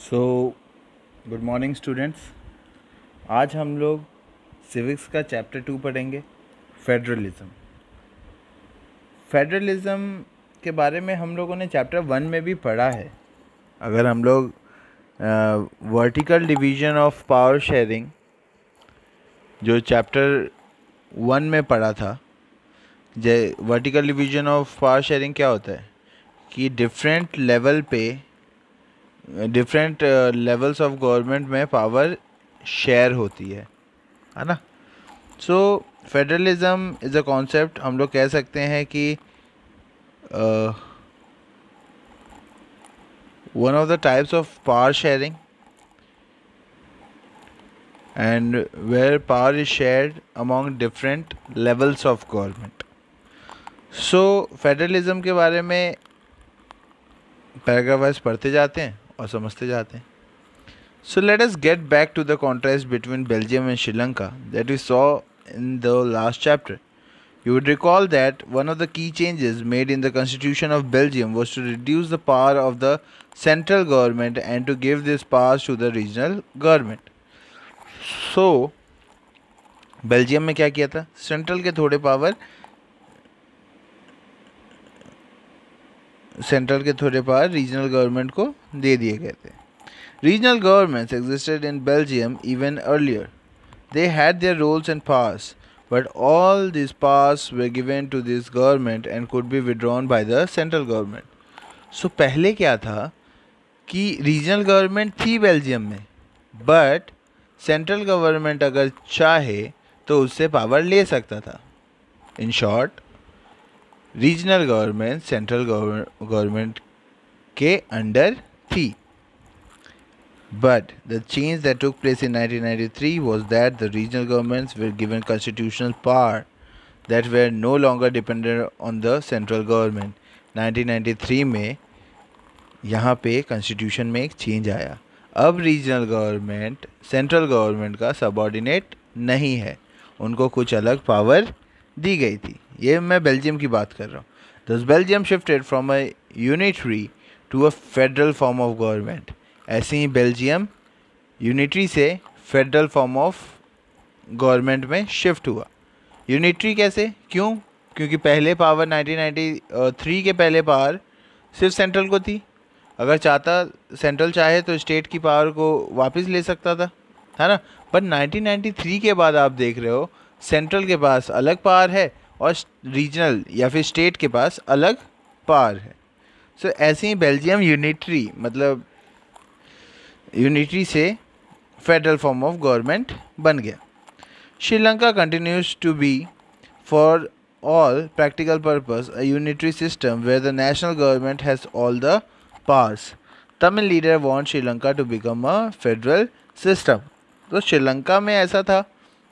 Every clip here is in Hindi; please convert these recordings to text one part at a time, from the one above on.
So good morning students. आज हम लोग सिविक्स का चैप्टर 2 पढ़ेंगे, फेडरलिज्म। फेडरलिज्म के बारे में हम लोगों ने चैप्टर 1 में भी पढ़ा है। अगर हम लोग vertical division of power sharing जो चैप्टर 1 में पढ़ा था, vertical division of power sharing क्या होता है कि डिफरेंट लेवल पे डिफरेंट लेवल्स ऑफ गवर्नमेंट में पावर शेयर होती है ना। So federalism is a concept, हम लोग कह सकते हैं कि one of the types of power sharing and where power is shared among different levels of government. So federalism के बारे में पैराग्राफ वाइज पढ़ते जाते हैं और समझते जाते हैं। So let us get back to the contrast between Belgium and Sri Lanka that we saw in the last chapter. You would recall that one of the key changes made in the constitution of Belgium was to reduce the power of the central government and to give this powers to the regional government. So Belgium में क्या किया था, सेंट्रल के थोड़े पावर रीजनल गवर्नमेंट को दे दिए गए थे। Regional governments existed in Belgium even earlier. They had their roles and powers, but all these powers were given to this government and could be withdrawn by the central government. So पहले क्या था कि रीजनल गवर्नमेंट थी बेल्जियम में, बट सेंट्रल गवर्नमेंट अगर चाहे तो उससे पावर ले सकता था। In short, regional government central government के अंडर थी। But the change that took place in 1993 was that the regional governments were given constitutional power that were no longer dependent on the central government. 1993 में यहाँ पे कॉन्स्टिट्यूशन में एक चेंज आया। अब रीजनल गवर्नमेंट सेंट्रल गवर्नमेंट का सबऑर्डिनेट नहीं है, उनको कुछ अलग पावर दी गई थी। ये मैं बेल्जियम की बात कर रहा हूँ। Thus Belgium shifted from a unitary to a federal form of government. ऐसे ही बेल्जियम यूनिटरी से फेडरल फॉर्म ऑफ गवर्नमेंट में शिफ्ट हुआ। यूनिटरी कैसे, क्यों? क्योंकि पहले पावर 1993 के पहले पावर सिर्फ सेंट्रल को थी। अगर सेंट्रल चाहे तो स्टेट की पावर को वापस ले सकता था, है ना। पर 1993 के बाद आप देख रहे हो सेंट्रल के पास अलग पावर है और रीजनल या फिर स्टेट के पास अलग पावर है। सो ऐसे ही बेल्जियम यूनिटरी से फेडरल फॉर्म ऑफ गवर्नमेंट बन गया। Sri Lanka continues to be for all practical purpose a unitary system where the national government has all the powers. Tamil leader want Sri Lanka to become a federal system. तो श्रीलंका में ऐसा था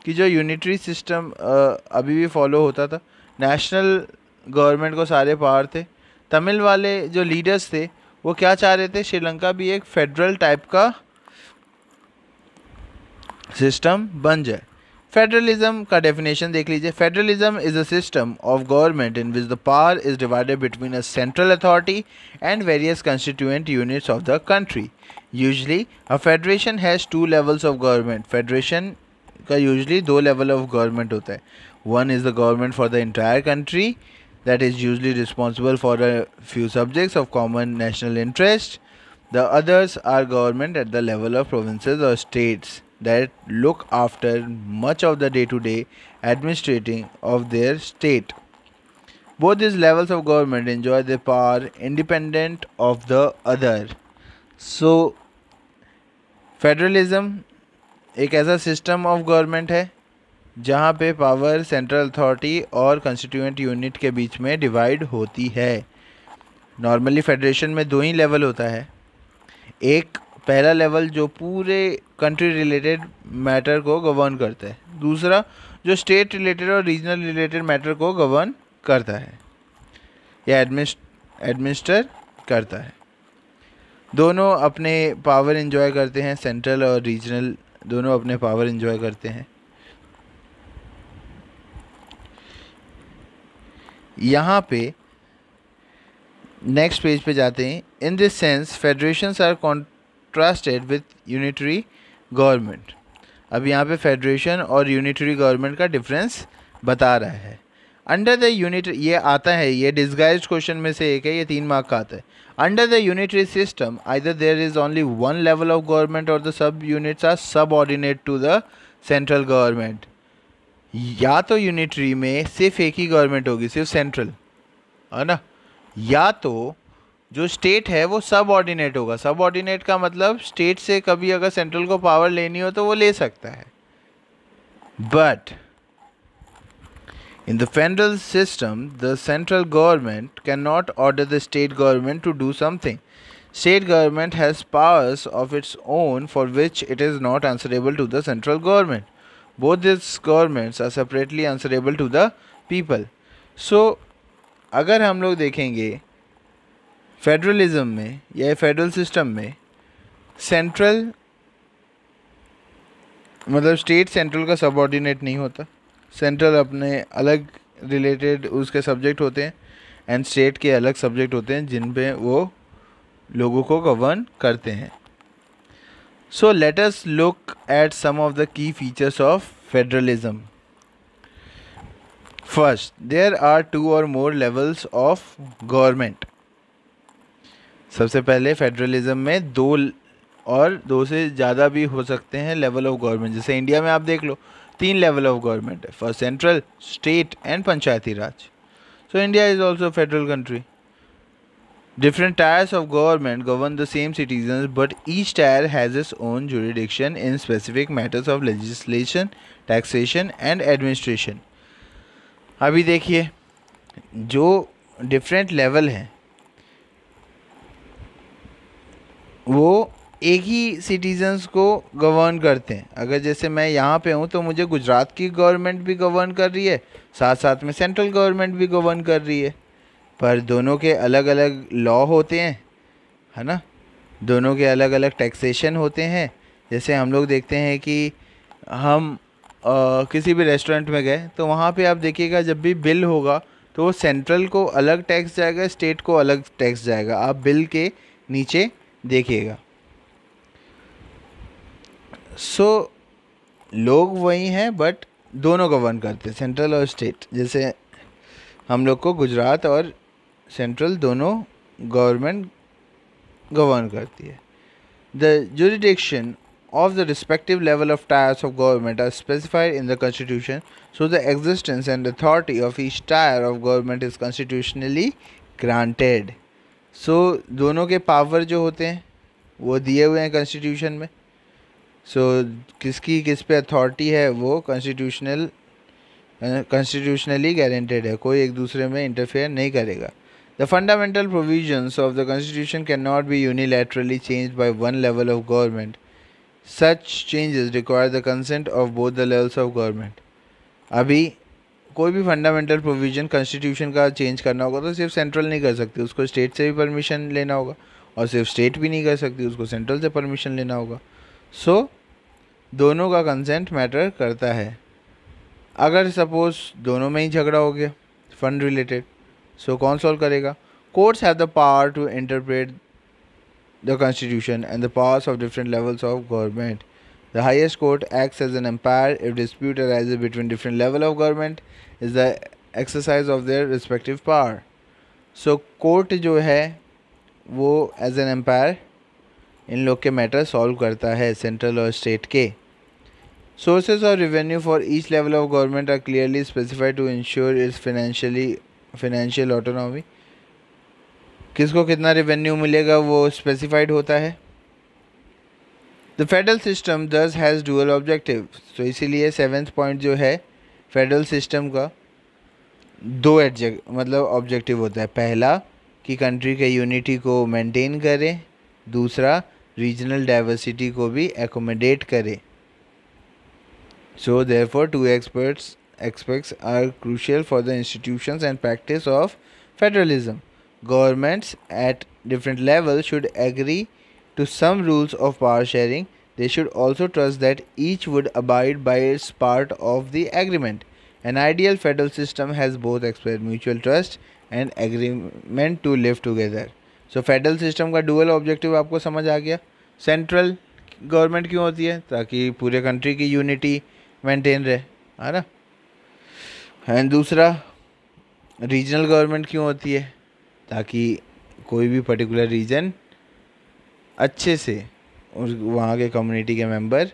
कि जो यूनिटरी सिस्टम अभी भी फॉलो होता था, नेशनल गवर्नमेंट को सारे पावर थे। तमिल वाले जो लीडर्स थे वो क्या चाह रहे थे, श्रीलंका भी एक फेडरल टाइप का सिस्टम बन जाए। फेडरलिज्म का डेफिनेशन देख लीजिए। Federalism is a system of government in which the power is divided between a central authority and various constituent units of the country. Usually a federation has 2 levels of government. Federation का यूजली 2 लेवल ऑफ गवर्नमेंट होता है। One is the government for the entire country that is usually responsible for a few subjects of common national interest. The others are government at the level of provinces or states that look after much of the day-to-day administrating of their state. Both these levels of government enjoy their power independent of the other. So, federalism एक ऐसा सिस्टम ऑफ गवर्नमेंट है जहाँ पे पावर सेंट्रल अथॉरिटी और कंस्टिट्यूएंट यूनिट के बीच में डिवाइड होती है। नॉर्मली फेडरेशन में 2 ही लेवल होता है। एक पहला लेवल जो पूरे कंट्री रिलेटेड मैटर को गवर्न करता है, दूसरा जो स्टेट रिलेटेड और रीजनल रिलेटेड मैटर को गवर्न करता है या एडमिनिस्टर करता है। दोनों अपने पावर एंजॉय करते हैं, सेंट्रल और रीजनल दोनों अपने पावर एंजॉय करते हैं। यहाँ पे नेक्स्ट पेज पे जाते हैं। In this sense federations are contrasted with unitary government. अब यहाँ पे फेडरेशन और यूनिटरी गवर्नमेंट का डिफरेंस बता रहा है. अंडर द यूनिटरी, ये आता है, ये डिस्गाइज्ड क्वेश्चन में से एक है, ये 3 मार्क का आता है. Under the unitary system either there is only one level of government और the sub units are subordinate to the central government. या तो यूनिटरी में सिर्फ एक ही गवर्नमेंट होगी, सिर्फ सेंट्रल, है ना, या तो जो स्टेट है वो सबऑर्डिनेट होगा. सबऑर्डिनेट का मतलब स्टेट से कभी अगर सेंट्रल को पावर लेनी हो तो वो ले सकता है. But in the federal system, the central government cannot order the state government to do something. State government has powers of its own for which it is not answerable to the central government. Both these governments are separately answerable to the people. So, अगर हम लोग देखेंगे फेडरलिज्म में या फेडरल सिस्टम में, सेंट्रल मतलब स्टेट सेंट्रल का सबऑर्डिनेट नहीं होता. सेंट्रल अपने अलग रिलेटेड उसके सब्जेक्ट होते हैं एंड स्टेट के अलग सब्जेक्ट होते हैं जिन पे वो लोगों को गवर्न करते हैं. So let us look at some of the key features of federalism. First, there are 2 or more levels of government. सबसे पहले फेडरलिज्म में 2 और 2 से ज़्यादा भी हो सकते हैं लेवल ऑफ गवर्नमेंट. जैसे इंडिया में आप देख लो 3 लेवल ऑफ गवर्नमेंट है, for central, state and Panchayati Raj. So India is also federal country. Different tiers of government govern the same citizens, but each tier has its own jurisdiction in specific matters of legislation, taxation and administration. अभी देखिए जो डिफरेंट लेवल हैं वो एक ही सिटीजन्स को गवर्न करते हैं. अगर जैसे मैं यहाँ पे हूँ तो मुझे गुजरात की गवर्नमेंट भी गवर्न कर रही है, साथ साथ में सेंट्रल गवर्नमेंट भी गवर्न कर रही है, पर दोनों के अलग अलग लॉ होते हैं, है ना, दोनों के अलग अलग टैक्सेशन होते हैं. जैसे हम लोग देखते हैं कि हम किसी भी रेस्टोरेंट में गए तो वहाँ पे आप देखिएगा जब भी बिल होगा तो सेंट्रल को अलग टैक्स जाएगा, स्टेट को अलग टैक्स जाएगा. आप बिल के नीचे देखिएगा. सो लोग वही हैं बट दोनों गवर्न करते हैं, सेंट्रल और स्टेट. जैसे हम लोग को गुजरात और सेंट्रल दोनों गवर्नमेंट गवर्न करती है. The jurisdiction of the respective level of tiers of government are specified in the constitution, so the existence and authority of each tier of government is constitutionally granted. So दोनों के पावर जो होते हैं वो दिए हुए हैं कॉन्स्टिट्यूशन में. सो किसकी किस पे अथॉरिटी है वो कॉन्स्टिट्यूशनली गारंटेड है, कोई एक दूसरे में इंटरफेयर नहीं करेगा. The fundamental provisions of the constitution cannot be unilaterally changed by one level of government. Such changes require the consent of both the levels of government. अभी कोई भी फंडामेंटल प्रोविज़न कॉन्स्टिट्यूशन का चेंज करना होगा तो सिर्फ सेंट्रल नहीं कर सकती, उसको स्टेट से भी परमिशन लेना होगा, और सिर्फ स्टेट भी नहीं कर सकती, उसको सेंट्रल से परमिशन लेना होगा. सो दोनों का कंसेंट मैटर करता है. अगर सपोज दोनों में ही झगड़ा हो गया फंड रिलेटेड, सो कौन सॉल्व करेगा? Courts have the power to interpret the constitution and the powers of different levels of government. The highest court acts as an umpire if dispute arises between different level of government is the exercise of their respective power. So court जो है वो as an umpire इन लोग के मैटर सॉल्व करता है, सेंट्रल और स्टेट के. Sources of revenue for each level of government are clearly specified to ensure its financial autonomy. किसको कितना रेवेन्यू मिलेगा वो स्पेसिफाइड होता है. द फेडरल सिस्टम दस हैज़ डुअल ऑब्जेक्टिव. तो इसीलिए 7th पॉइंट जो है फेडरल सिस्टम का 2 मतलब ऑब्जेक्टिव होता है. पहला कि कंट्री के यूनिटी को मेंटेन करे, दूसरा रीजनल डाइवर्सिटी को भी एकोमोडेट करे. So therefore 2 aspects are crucial for the institutions and practice of federalism. Governments at different levels should agree to some rules of power sharing. They should also trust that each would abide by its part of the agreement. An ideal federal system has both expressed mutual trust and agreement to live together. So federal system का dual objective आपको समझ आ गया. सेंट्रल गवर्नमेंट क्यों होती है? ताकि पूरे कंट्री की यूनिटी मेंटेन रहे, है ना। एंड दूसरा, रीजनल गवर्नमेंट क्यों होती है? ताकि कोई भी पर्टिकुलर रीजन अच्छे से उस वहाँ के कम्युनिटी के मेंबर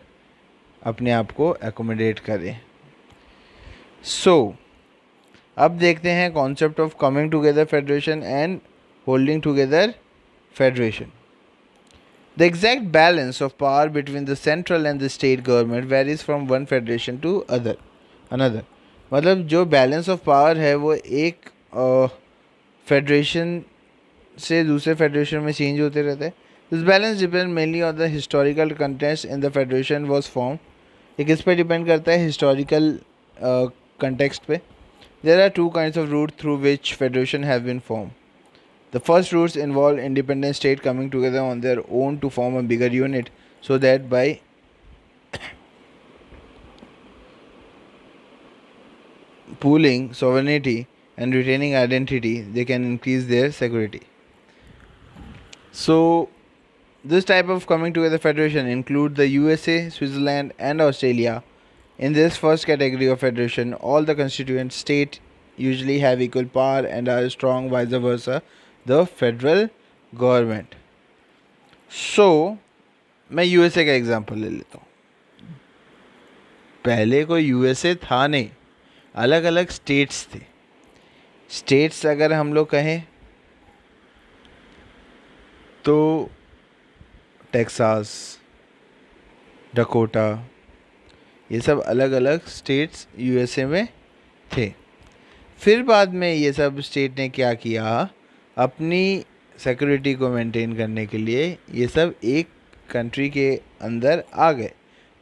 अपने आप को एकोमोडेट करें। अब देखते हैं concept of coming together federation and holding together federation. The exact balance of power between the central and the state government varies from one federation to another। मतलब जो बैलेंस ऑफ पावर है वो एक फेडरेशन से दूसरे फेडरेशन में चेंज होते रहता है। This balance depend mainly on the historical context in the federation was form. ये किस पे डिपेंड करता है? हिस्टोरिकल कंटेक्स्ट पे। There are two kinds of route through which federation have been form. The first roots involve independent states coming together on their own to form a bigger unit, so that by pooling sovereignty and retaining identity, they can increase their security. So, this type of coming together federation include the USA, Switzerland, and Australia. In this first category of federation, all the constituent states usually have equal power and are strong, vice versa the federal government। मैं यूएसए का एग्जांपल ले लेता हूँ। पहले कोई यूएसए था नहीं, अलग अलग स्टेट्स थे। स्टेट्स अगर हम लोग कहें तो टेक्सास, डकोटा, ये सब अलग अलग स्टेट्स यूएसए में थे। फिर बाद में ये सब स्टेट ने क्या किया? अपनी सिक्योरिटी को मेंटेन करने के लिए ये सब एक कंट्री के अंदर आ गए।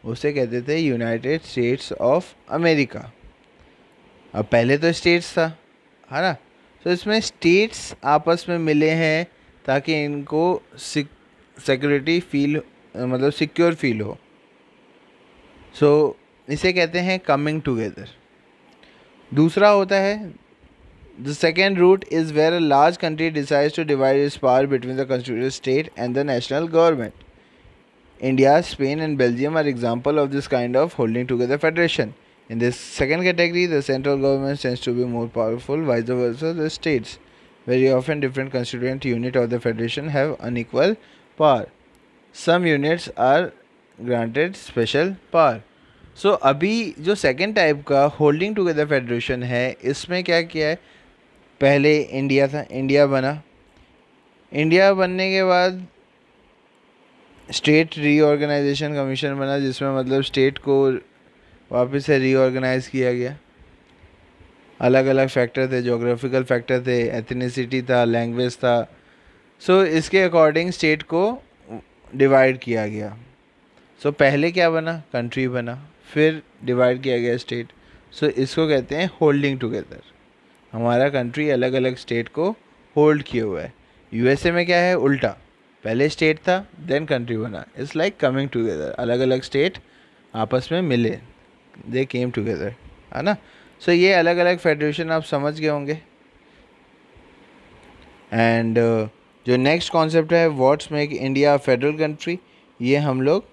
उसे कहते थे यूनाइटेड स्टेट्स ऑफ अमेरिका। अब पहले तो स्टेट्स था, है ना। तो इसमें स्टेट्स आपस में मिले हैं ताकि इनको सिक्योरिटी फील, मतलब सिक्योर फील हो। इसे कहते हैं कमिंग टुगेदर। दूसरा होता है the second route is where a large country decides to divide its power between the constituted state and the national government. India, Spain and Belgium are examples of this kind of holding together federation. In this second category, the central government tends to be more powerful, vice versa the states. Very often different constituent units of the federation have unequal power. Some units are granted special power. अभी जो सेकेंड टाइप का होल्डिंग टुगेदर फेडरेशन है, इसमें क्या किया है? पहले इंडिया था, इंडिया बना। इंडिया बनने के बाद स्टेट रीऑर्गेनाइजेशन कमीशन बना, जिसमें मतलब स्टेट को वापस से रीऑर्गेनाइज किया गया। अलग अलग फैक्टर थे, जोग्राफिकल फैक्टर थे, एथनिसिटी था, लैंग्वेज था। इसके अकॉर्डिंग स्टेट को डिवाइड किया गया। पहले क्या बना? कंट्री बना, फिर डिवाइड किया गया स्टेट। इसको कहते हैं होल्डिंग टुगेदर। हमारा कंट्री अलग अलग स्टेट को होल्ड किए हुआ है। यूएसए में क्या है? उल्टा, पहले स्टेट था देन कंट्री बना। It's like coming together. अलग अलग स्टेट आपस में मिले, दे केम टुगेदर, है ना। ये अलग अलग फेडरेशन आप समझ गए होंगे। एंड जो नेक्स्ट कॉन्सेप्ट है what's make India federal country, ये हम लोग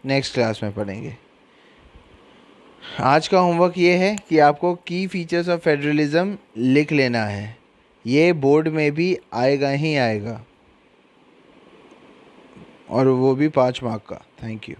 नेक्स्ट क्लास में पढ़ेंगे। आज का होमवर्क ये है कि आपको की फीचर्स ऑफ फेडरलिज्म लिख लेना है। ये बोर्ड में भी आएगा ही आएगा, और वो भी 5 मार्क का। Thank you.